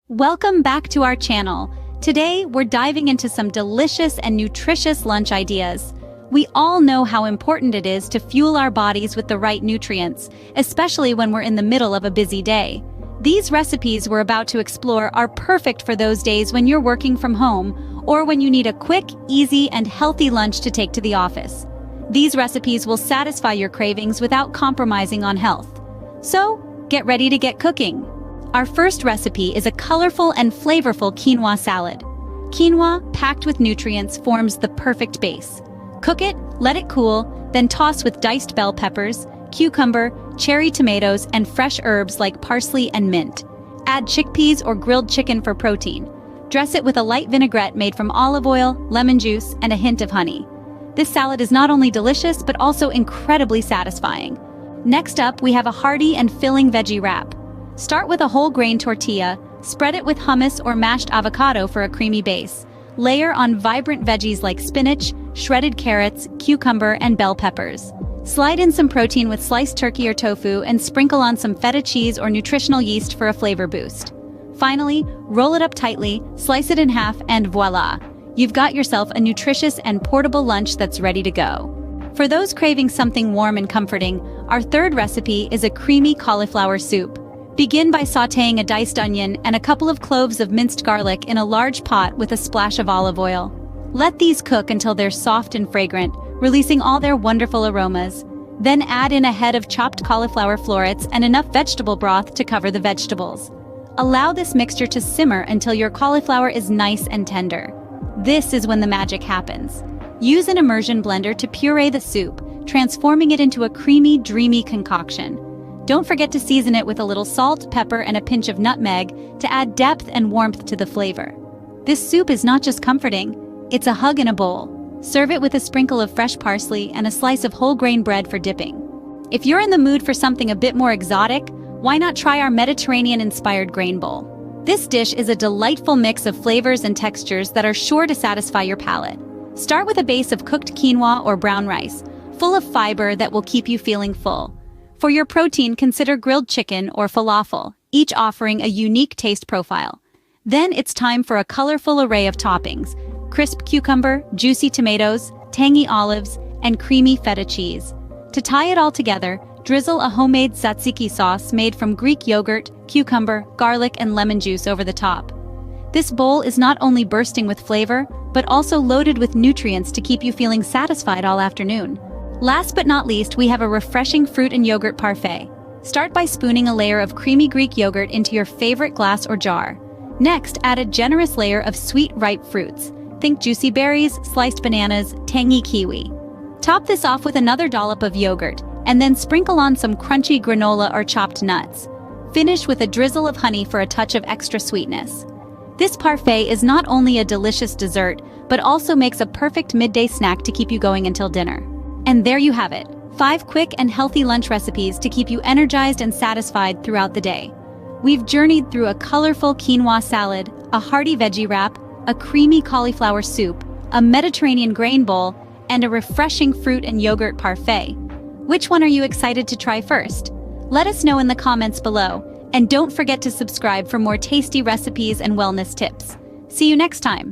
Welcome back to our channel. Today, we're diving into some delicious and nutritious lunch ideas. We all know how important it is to fuel our bodies with the right nutrients, especially when we're in the middle of a busy day. These recipes we're about to explore are perfect for those days when you're working from home or when you need a quick, easy, and healthy lunch to take to the office. These recipes will satisfy your cravings without compromising on health. So, get ready to get cooking. Our first recipe is a colorful and flavorful quinoa salad. Quinoa, packed with nutrients, forms the perfect base. Cook it, let it cool, then toss with diced bell peppers, cucumber, cherry tomatoes, and fresh herbs like parsley and mint. Add chickpeas or grilled chicken for protein. Dress it with a light vinaigrette made from olive oil, lemon juice, and a hint of honey. This salad is not only delicious but also incredibly satisfying. Next up, we have a hearty and filling veggie wrap. Start with a whole grain tortilla, spread it with hummus or mashed avocado for a creamy base. Layer on vibrant veggies like spinach, shredded carrots, cucumber, and bell peppers. Slide in some protein with sliced turkey or tofu and sprinkle on some feta cheese or nutritional yeast for a flavor boost. Finally, roll it up tightly, slice it in half, and voila! You've got yourself a nutritious and portable lunch that's ready to go. For those craving something warm and comforting, our third recipe is a creamy cauliflower soup. Begin by sautéing a diced onion and a couple of cloves of minced garlic in a large pot with a splash of olive oil. Let these cook until they're soft and fragrant, releasing all their wonderful aromas. Then add in a head of chopped cauliflower florets and enough vegetable broth to cover the vegetables. Allow this mixture to simmer until your cauliflower is nice and tender. This is when the magic happens. Use an immersion blender to puree the soup, transforming it into a creamy, dreamy concoction. Don't forget to season it with a little salt, pepper, and a pinch of nutmeg to add depth and warmth to the flavor. This soup is not just comforting, it's a hug in a bowl. Serve it with a sprinkle of fresh parsley and a slice of whole grain bread for dipping. If you're in the mood for something a bit more exotic, why not try our Mediterranean-inspired grain bowl? This dish is a delightful mix of flavors and textures that are sure to satisfy your palate. Start with a base of cooked quinoa or brown rice, full of fiber that will keep you feeling full. For your protein, consider grilled chicken or falafel, each offering a unique taste profile. Then it's time for a colorful array of toppings: crisp cucumber, juicy tomatoes, tangy olives, and creamy feta cheese. To tie it all together, drizzle a homemade tzatziki sauce made from Greek yogurt, cucumber, garlic, and lemon juice over the top. This bowl is not only bursting with flavor, but also loaded with nutrients to keep you feeling satisfied all afternoon. Last but not least, we have a refreshing fruit and yogurt parfait. Start by spooning a layer of creamy Greek yogurt into your favorite glass or jar. Next, add a generous layer of sweet, ripe fruits. Think juicy berries, sliced bananas, tangy kiwi. Top this off with another dollop of yogurt, and then sprinkle on some crunchy granola or chopped nuts. Finish with a drizzle of honey for a touch of extra sweetness. This parfait is not only a delicious dessert, but also makes a perfect midday snack to keep you going until dinner. And there you have it, 5 quick and healthy lunch recipes to keep you energized and satisfied throughout the day. We've journeyed through a colorful quinoa salad, a hearty veggie wrap, a creamy cauliflower soup, a Mediterranean grain bowl, and a refreshing fruit and yogurt parfait. Which one are you excited to try first? Let us know in the comments below, and don't forget to subscribe for more tasty recipes and wellness tips. See you next time.